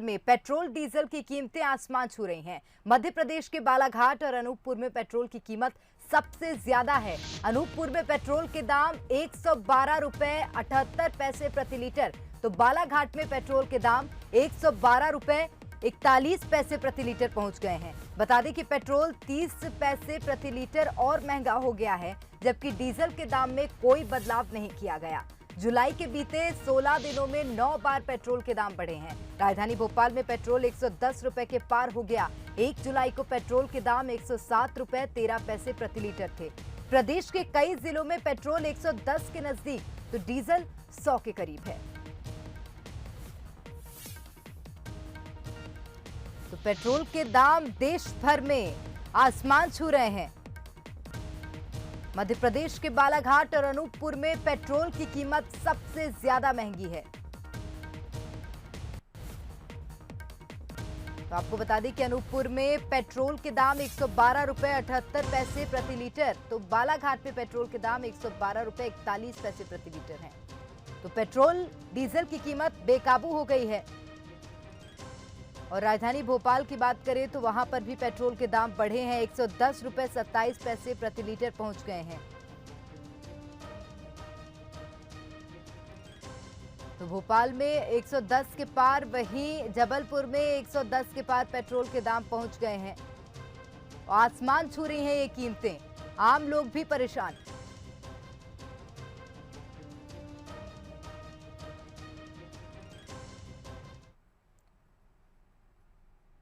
में petrol diesel की कीमतें आसमान छू रही हैं। मध्य प्रदेश के बालाघाट और अनूपपुर में पेट्रोल की कीमत सबसे ज्यादा है। अनूपपुर में पेट्रोल के दाम 112 रुपए 78 पैसे प्रति लीटर, तो बालाघाट में पेट्रोल के दाम 112 रुपए 41 पैसे प्रति लीटर पहुंच गए हैं। बता दें कि पेट्रोल 30 पैसे प्रति लीटर और महंगा हो गया है, जबकि डीजल के दाम में कोई बदलाव नहीं किया गया। जुलाई के बीते 16 दिनों में 9 बार पेट्रोल के दाम बढ़े हैं। राजधानी भोपाल में पेट्रोल 110 रुपए के पार हो गया। 1 जुलाई को पेट्रोल के दाम 107 रुपए 13 पैसे प्रति लीटर थे। प्रदेश के कई जिलों में पेट्रोल 110 के नजदीक तो डीजल 100 के करीब है। तो पेट्रोल के दाम देश भर में आसमान छू रहे हैं। मध्य प्रदेश के बालाघाट और अनूपपुर में पेट्रोल की कीमत सबसे ज्यादा महंगी है। तो आपको बता दें कि अनूपपुर में पेट्रोल के दाम 112 रुपए 78 पैसे प्रति लीटर, तो बालाघाट में पेट्रोल के दाम 112 रुपए 41 पैसे प्रति लीटर हैं। तो पेट्रोल डीजल की कीमत बेकाबू हो गई है। और राजधानी भोपाल की बात करें तो वहां पर भी पेट्रोल के दाम बढ़े हैं। 110 रुपए 27 पैसे प्रति लीटर पहुंच गए हैं। तो भोपाल में 110 के पार, वहीं जबलपुर में 110 के पार पेट्रोल के दाम पहुंच गए हैं। आसमान छू रही हैं ये कीमतें, आम लोग भी परेशान।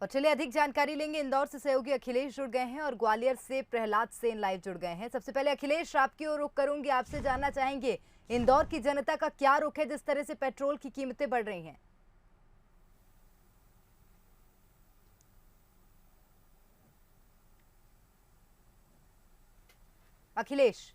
और चलिए अधिक जानकारी लेंगे। इंदौर से सहयोगी अखिलेश जुड़ गए हैं और ग्वालियर से प्रहलाद सेन लाइव जुड़ गए हैं। सबसे पहले अखिलेश, आपकी ओर रुख करूंगी, आपसे जानना चाहेंगे इंदौर की जनता का क्या रुख है जिस तरह से पेट्रोल की कीमतें बढ़ रही हैं। अखिलेश,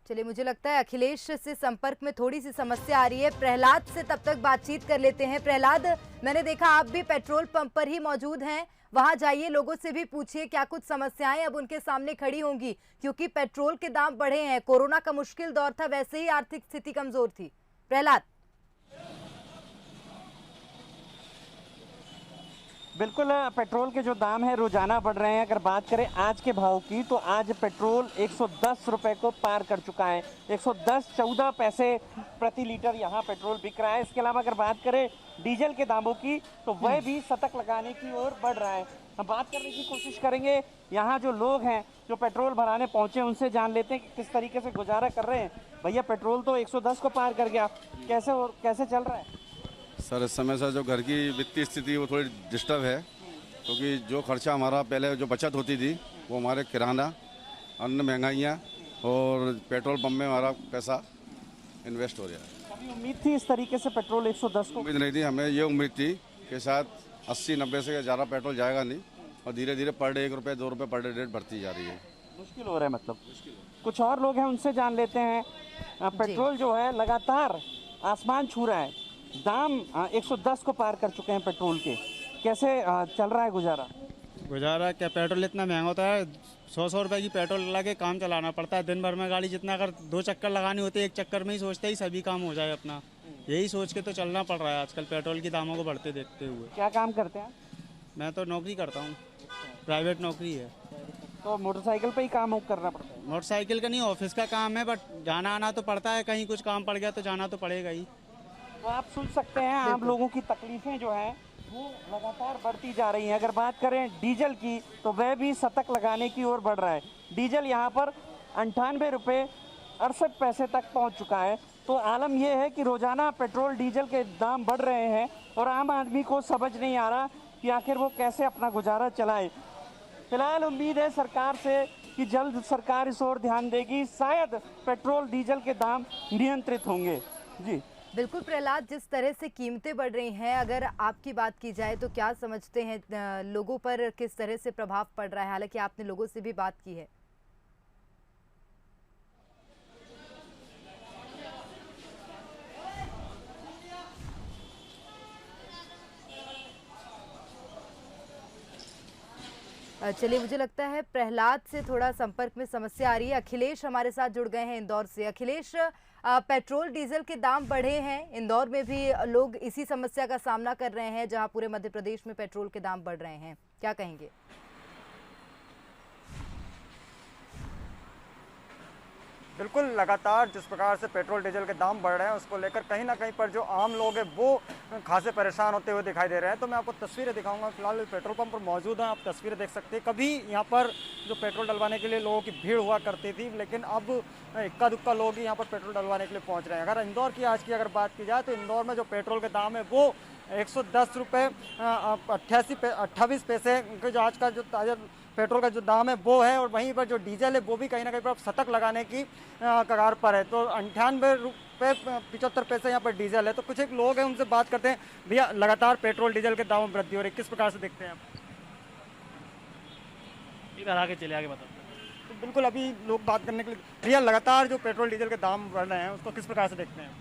चलिए मुझे लगता है अखिलेश से संपर्क में थोड़ी सी समस्या आ रही है। प्रहलाद से तब तक बातचीत कर लेते हैं। प्रहलाद, मैंने देखा आप भी पेट्रोल पंप पर ही मौजूद हैं, वहां जाइए, लोगों से भी पूछिए क्या कुछ समस्याएं अब उनके सामने खड़ी होंगी, क्योंकि पेट्रोल के दाम बढ़े हैं। कोरोना का मुश्किल दौर था, वैसे ही आर्थिक स्थिति कमजोर थी। प्रहलाद। बिल्कुल, पेट्रोल के जो दाम है रोजाना बढ़ रहे हैं। अगर बात करें आज के भाव की तो आज पेट्रोल 110 रुपए को पार कर चुका है। 110-14 पैसे प्रति लीटर यहाँ पेट्रोल बिक रहा है। इसके अलावा अगर बात करें डीजल के दामों की तो वह भी शतक लगाने की ओर बढ़ रहा है। हम बात करने की कोशिश करेंगे, यहाँ जो लोग हैं जो पेट्रोल भराने पहुंचे उनसे जान लेते हैं कि किस तरीके से गुजारा कर रहे हैं। भैया, पेट्रोल तो 110 को पार कर गया, कैसे चल रहा है? सर, इस समय सर जो घर की वित्तीय स्थिति वो थोड़ी डिस्टर्ब है, क्योंकि जो खर्चा हमारा पहले जो बचत होती थी वो हमारे किराना, अन्न, महंगाइयाँ और पेट्रोल पंप में हमारा पैसा इन्वेस्ट हो रहा है। कभी उम्मीद थी इस तरीके से पेट्रोल 110 को? उम्मीद नहीं थी, हमें ये उम्मीद थी कि शायद 80-90 से ज़्यादा पेट्रोल जाएगा नहीं, और धीरे धीरे पर डे 1 रुपये 2 रुपये पर डे रेट बढ़ती जा रही है। मुश्किल हो रहा है, मतलब कुछ और लोग हैं उनसे जान लेते हैं। पेट्रोल जो है लगातार आसमान छू रहा है, दाम 110 को पार कर चुके हैं पेट्रोल के। कैसे चल रहा है गुजारा? क्या, पेट्रोल इतना महंगा होता है। 100 रुपए की पेट्रोल लगा के काम चलाना पड़ता है। दिन भर में गाड़ी जितना, अगर 2 चक्कर लगानी होती है, 1 चक्कर में ही सोचते ही सभी काम हो जाए अपना, यही सोच के तो चलना पड़ रहा है आजकल पेट्रोल की दामों को बढ़ते देखते हुए। क्या काम करते हैं? मैं तो नौकरी करता हूँ, प्राइवेट नौकरी है। तो मोटरसाइकिल पे ही काम करना पड़ता है? मोटरसाइकिल का नहीं, ऑफिस का काम है, बट जाना आना तो पड़ता है। कहीं कुछ काम पड़ गया तो जाना तो पड़ेगा ही। तो आप सुन सकते हैं, आम लोगों की तकलीफें जो हैं वो लगातार बढ़ती जा रही हैं। अगर बात करें डीजल की तो वह भी शतक लगाने की ओर बढ़ रहा है। डीजल यहाँ पर 98 रुपये 68 पैसे तक पहुँच चुका है। तो आलम यह है कि रोजाना पेट्रोल डीजल के दाम बढ़ रहे हैं और आम आदमी को समझ नहीं आ रहा कि आखिर वो कैसे अपना गुजारा चलाए। फिलहाल उम्मीद है सरकार से कि जल्द सरकार इस ओर ध्यान देगी, शायद पेट्रोल डीजल के दाम नियंत्रित होंगे। जी बिल्कुल प्रहलाद, जिस तरह से कीमतें बढ़ रही हैं, अगर आपकी बात की जाए तो क्या समझते हैं लोगों पर किस तरह से प्रभाव पड़ रहा है? हालांकि आपने लोगों से भी बात की है। चलिए, मुझे लगता है प्रहलाद से थोड़ा संपर्क में समस्या आ रही है। अखिलेश हमारे साथ जुड़ गए हैं इंदौर से। अखिलेश, पेट्रोल डीजल के दाम बढ़े हैं, इंदौर में भी लोग इसी समस्या का सामना कर रहे हैं, जहां पूरे मध्य प्रदेश में पेट्रोल के दाम बढ़ रहे हैं, क्या कहेंगे? बिल्कुल, लगातार जिस प्रकार से पेट्रोल डीजल के दाम बढ़ रहे हैं उसको लेकर कहीं ना कहीं पर जो आम लोग हैं वो खासे परेशान होते हुए दिखाई दे रहे हैं। तो मैं आपको तस्वीरें दिखाऊंगा, फिलहाल पेट्रोल पंप पर मौजूद हैं, आप तस्वीरें देख सकते हैं। कभी यहाँ पर जो पेट्रोल डलवाने के लिए लोगों की भीड़ हुआ करती थी, लेकिन अब इक्का दुक्का लोग ही यहाँ पर पेट्रोल डलवाने के लिए पहुँच रहे हैं। अगर इंदौर की आज की अगर बात की जाए तो इंदौर में जो पेट्रोल के दाम है वो 110 रुपये 28 पैसे के जो आज का जो ताज़ा पेट्रोल का जो दाम है वो है, और वहीं पर जो डीजल है वो भी कहीं ना कहीं पर शतक लगाने की कगार पर है। तो 98 रुपये 75 पैसे यहाँ पर डीजल है। तो कुछ एक लोग हैं, उनसे बात करते हैं। भैया, लगातार पेट्रोल डीजल के दाम में वृद्धि हो रही है, किस प्रकार से देखते हैं आप? इधर आगे चले, आगे बताओ। तो बिल्कुल, अभी लोग बात करने के लिए, भैया लगातार जो पेट्रोल डीजल के दाम बढ़ रहे हैं उसको किस प्रकार से देखते हैं?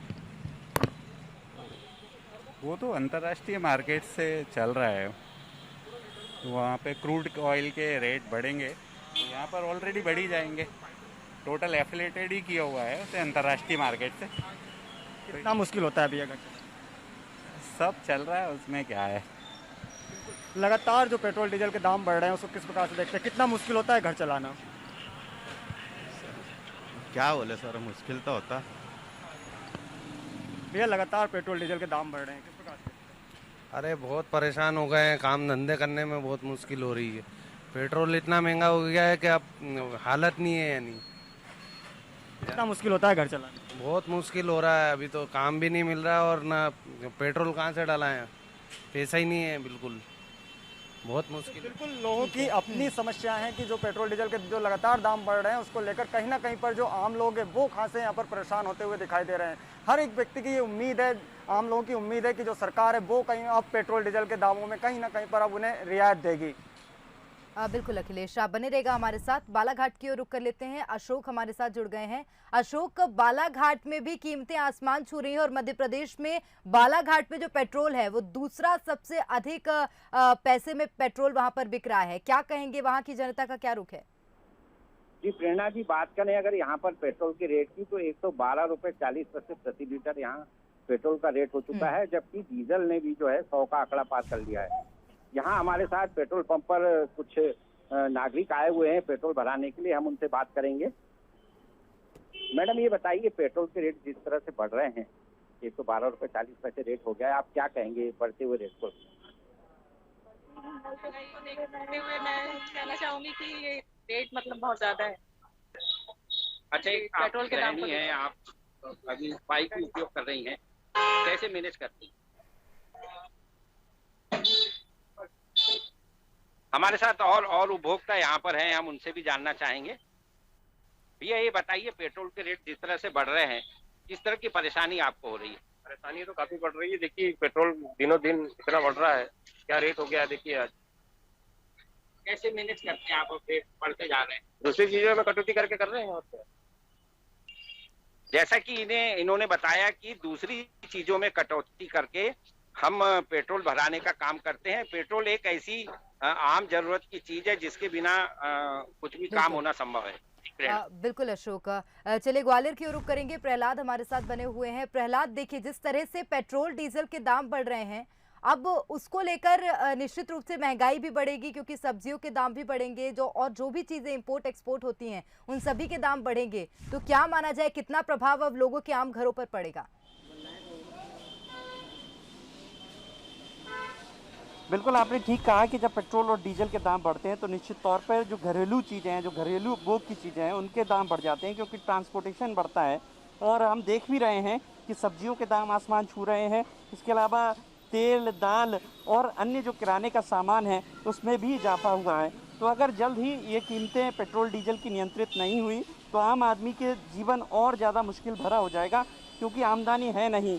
वो तो अंतर्राष्ट्रीय मार्केट से चल रहा है, तो वहाँ पे क्रूड ऑयल के रेट बढ़ेंगे तो यहाँ पर ऑलरेडी बढ़ ही जाएंगे। टोटल एफिलेटेड ही किया हुआ है उसे अंतर्राष्ट्रीय मार्केट से। कितना मुश्किल होता है भैया? सब चल रहा है, उसमें क्या है। लगातार जो पेट्रोल डीजल के दाम बढ़ रहे हैं उसको किस प्रकार से देखते हैं? कितना मुश्किल होता है घर चलाना? क्या बोले सर, मुश्किल तो होता। भैया, लगातार पेट्रोल डीजल के दाम बढ़ रहे हैं, किस प्रकार से? अरे बहुत परेशान हो गए हैं, काम धंधे करने में बहुत मुश्किल हो रही है। पेट्रोल इतना महंगा हो गया है कि अब हालत नहीं है, यानी कितना मुश्किल होता है घर चलाना? बहुत मुश्किल हो रहा है। अभी तो काम भी नहीं मिल रहा और ना पेट्रोल कहाँ से डाला है, पैसा ही नहीं है, बिल्कुल बहुत मुश्किल। बिल्कुल, लोगों की अपनी समस्या है कि जो पेट्रोल डीजल के जो लगातार दाम बढ़ रहे हैं उसको लेकर कहीं ना कहीं पर जो आम लोग हैं वो खासे यहाँ पर परेशान होते हुए दिखाई दे रहे हैं। हर एक व्यक्ति की ये उम्मीद है, आम लोगों की उम्मीद है कि जो सरकार है वो कहीं अब पेट्रोल डीजल के दामों में कहीं ना कहीं पर अब उन्हें रियायत देगी। बिल्कुल अखिलेश, आप बने रहेगा हमारे साथ। बालाघाट की ओर रुख कर लेते हैं। अशोक हमारे साथ जुड़ गए हैं। अशोक, बालाघाट में भी कीमतें आसमान छू रही हैं और मध्य प्रदेश में बालाघाट में जो पेट्रोल है वो दूसरा सबसे अधिक पैसे में पेट्रोल वहां पर बिक रहा है। क्या कहेंगे, वहां की जनता का क्या रुख है? जी प्रेरणा जी, बात करें अगर यहाँ पर पेट्रोल के रेट की तो 112 रुपये 40 पैसे प्रति लीटर यहाँ पेट्रोल का रेट हो चुका है, जबकि डीजल ने भी जो है 100 का आंकड़ा पार कर लिया है। यहाँ हमारे साथ पेट्रोल पंप पर कुछ नागरिक आए हुए हैं पेट्रोल भराने के लिए, हम उनसे बात करेंगे। मैडम, ये बताइए, पेट्रोल के रेट जिस तरह से बढ़ रहे हैं, 112 रुपये 40 पैसे रेट हो गया है, आप क्या कहेंगे बढ़ते हुए रेट को? देखते हुए मैं कहना चाहूंगी कि ये रेट मतलब बहुत ज्यादा है। अच्छा, पेट्रोल के दाम है, आप अभी बाइक का उपयोग कर रही हैं, कैसे मैनेज करती हैं? हमारे साथ और उपभोक्ता यहाँ पर हैं, हम उनसे भी जानना चाहेंगे। भैया, ये बताइए, पेट्रोल के रेट जिस तरह से बढ़ रहे हैं, किस तरह की परेशानी आपको हो रही है? परेशानी तो काफी बढ़ रही है। देखिए, पेट्रोल दिनों दिन इतना बढ़ रहा है, क्या रेट हो गया है देखिए आज। कैसे मैनेज करते हैं आप, रेट बढ़ते जा रहे हैं? दूसरी चीजों में कटौती करके कर रहे हैं। और क्या, जैसा कि इन्होंने बताया कि दूसरी चीजों में कटौती करके हम पेट्रोल भराने का काम करते हैं। पेट्रोल एक ऐसी आम जरूरत की चीज है जिसके बिना कुछ भी काम होना संभव है। बिल्कुल अशोक, चलिए ग्वालियर की ओर रुख करेंगे। प्रहलाद हमारे साथ बने हुए हैं। प्रहलाद, देखिए जिस तरह से पेट्रोल डीजल के दाम बढ़ रहे हैं, अब उसको लेकर निश्चित रूप से महंगाई भी बढ़ेगी, क्योंकि सब्जियों के दाम भी बढ़ेंगे, जो भी चीजें इंपोर्ट एक्सपोर्ट होती हैं उन सभी के दाम बढ़ेंगे। तो क्या माना जाए, कितना प्रभाव अब लोगों के आम घरों पर पड़ेगा? बिल्कुल, आपने ठीक कहा कि जब पेट्रोल और डीजल के दाम बढ़ते हैं तो निश्चित तौर पर जो घरेलू चीज़ें हैं, जो घरेलू उपभोग की चीज़ें हैं, उनके दाम बढ़ जाते हैं, क्योंकि ट्रांसपोर्टेशन बढ़ता है। और हम देख भी रहे हैं कि सब्जियों के दाम आसमान छू रहे हैं। इसके अलावा तेल, दाल और अन्य जो किराने का सामान है उसमें भी इजाफा हुआ है। तो अगर जल्द ही ये कीमतें पेट्रोल डीजल की नियंत्रित नहीं हुई तो आम आदमी के जीवन और ज़्यादा मुश्किल भरा हो जाएगा, क्योंकि आमदनी है नहीं।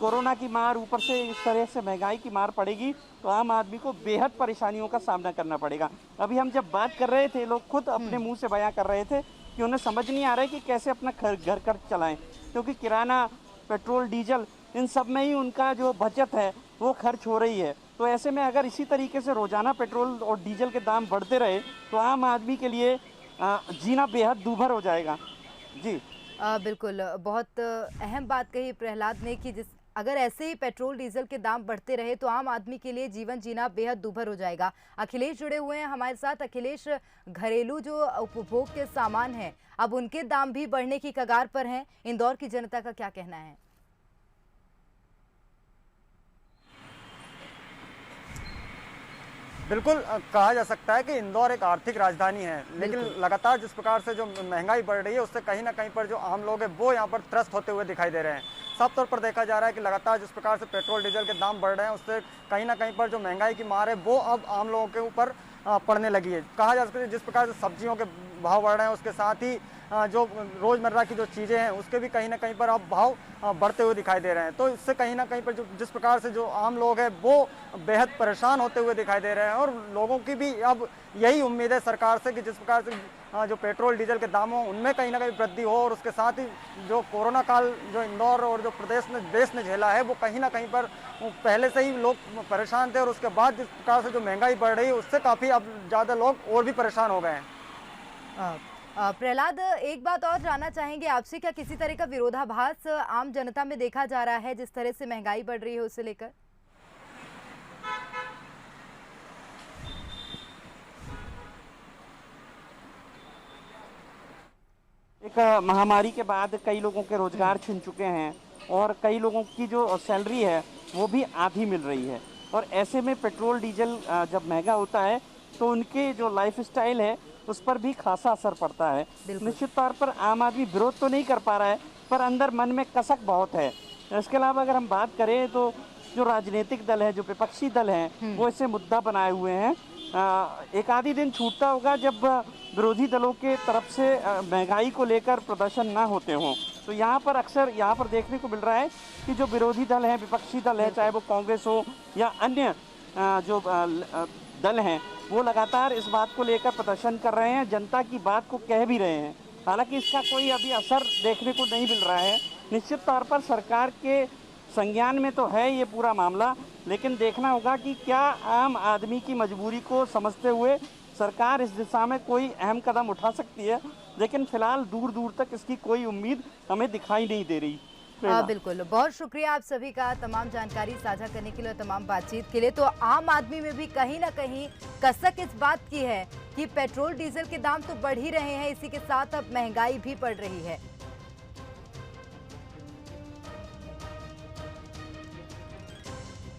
कोरोना की मार, ऊपर से इस तरह से महंगाई की मार पड़ेगी तो आम आदमी को बेहद परेशानियों का सामना करना पड़ेगा। अभी हम जब बात कर रहे थे, लोग खुद अपने मुंह से बयां कर रहे थे कि उन्हें समझ नहीं आ रहा है कि कैसे अपना घर खर्च चलाएं, क्योंकि किराना, पेट्रोल, डीजल, इन सब में ही उनका जो बचत है वो खर्च हो रही है। तो ऐसे में अगर इसी तरीके से रोजाना पेट्रोल और डीजल के दाम बढ़ते रहे तो आम आदमी के लिए जीना बेहद दूभर हो जाएगा। जी बिल्कुल, बहुत अहम बात कही प्रहलाद ने कि अगर ऐसे ही पेट्रोल डीजल के दाम बढ़ते रहे तो आम आदमी के लिए जीवन जीना बेहद दूभर हो जाएगा। अखिलेश जुड़े हुए हैं हमारे साथ। अखिलेश, घरेलू जो उपभोग के सामान हैं अब उनके दाम भी बढ़ने की कगार पर हैं। इंदौर की जनता का क्या कहना है? बिल्कुल कहा जा सकता है कि इंदौर एक आर्थिक राजधानी है, लेकिन लगातार जिस प्रकार से जो महंगाई बढ़ रही है उससे कहीं ना कहीं पर जो आम लोग हैं वो यहाँ पर त्रस्त होते हुए दिखाई दे रहे हैं। साफ तौर पर देखा जा रहा है कि लगातार जिस प्रकार से पेट्रोल डीजल के दाम बढ़ रहे हैं उससे कहीं ना कहीं पर जो महंगाई की मार है वो अब आम लोगों के ऊपर पड़ने लगी है। कहा जा सकता है जिस प्रकार से सब्जियों के भाव बढ़ रहे हैं उसके साथ ही जो रोज़मर्रा की जो चीज़ें हैं उसके भी कहीं ना कहीं पर अब भाव बढ़ते हुए दिखाई दे रहे हैं। तो इससे कहीं ना कहीं पर जो जिस प्रकार से जो आम लोग हैं वो बेहद परेशान होते हुए दिखाई दे रहे हैं और लोगों की भी अब यही उम्मीद है सरकार से कि जिस प्रकार से जो पेट्रोल डीजल के दाम हो उनमें कहीं ना कहीं वृद्धि हो और उसके साथ ही जो कोरोना काल जो इंदौर और जो देश ने झेला है वो कहीं ना कहीं पर पहले से ही लोग परेशान थे और उसके बाद जिस प्रकार से जो महंगाई बढ़ रही है उससे काफ़ी अब ज़्यादा लोग और भी परेशान हो गए हैं। प्रहलाद, एक बात और जानना चाहेंगे आपसे, क्या किसी तरह का विरोधाभास आम जनता में देखा जा रहा है जिस तरह से महंगाई बढ़ रही है उसे लेकर? एक महामारी के बाद कई लोगों के रोजगार छिन चुके हैं और कई लोगों की जो सैलरी है वो भी आधी मिल रही है और ऐसे में पेट्रोल डीजल जब महंगा होता है तो उनके जो लाइफ स्टाइल है उस पर भी खासा असर पड़ता है। निश्चित तौर पर आम आदमी विरोध तो नहीं कर पा रहा है पर अंदर मन में कसक बहुत है। इसके अलावा अगर हम बात करें तो जो राजनीतिक दल है, जो विपक्षी दल हैं, वो इसे मुद्दा बनाए हुए हैं। एक आधी दिन छूटता होगा जब विरोधी दलों के तरफ से महंगाई को लेकर प्रदर्शन ना होते हों। तो यहाँ पर अक्सर यहाँ पर देखने को मिल रहा है कि जो विरोधी दल हैं, विपक्षी दल है, चाहे वो कांग्रेस हो या अन्य जो दल हैं, वो लगातार इस बात को लेकर प्रदर्शन कर रहे हैं, जनता की बात को कह भी रहे हैं। हालांकि इसका कोई अभी असर देखने को नहीं मिल रहा है। निश्चित तौर पर सरकार के संज्ञान में तो है ये पूरा मामला, लेकिन देखना होगा कि क्या आम आदमी की मजबूरी को समझते हुए सरकार इस दिशा में कोई अहम कदम उठा सकती है। लेकिन फिलहाल दूर दूर तक इसकी कोई उम्मीद हमें दिखाई नहीं दे रही। बिल्कुल, बहुत शुक्रिया आप सभी का तमाम जानकारी साझा करने के लिए, तमाम बातचीत के लिए। तो आम आदमी में भी कहीं ना कहीं कसक इस बात की है कि पेट्रोल डीजल के दाम तो बढ़ ही रहे हैं, इसी के साथ अब महंगाई भी बढ़ रही है।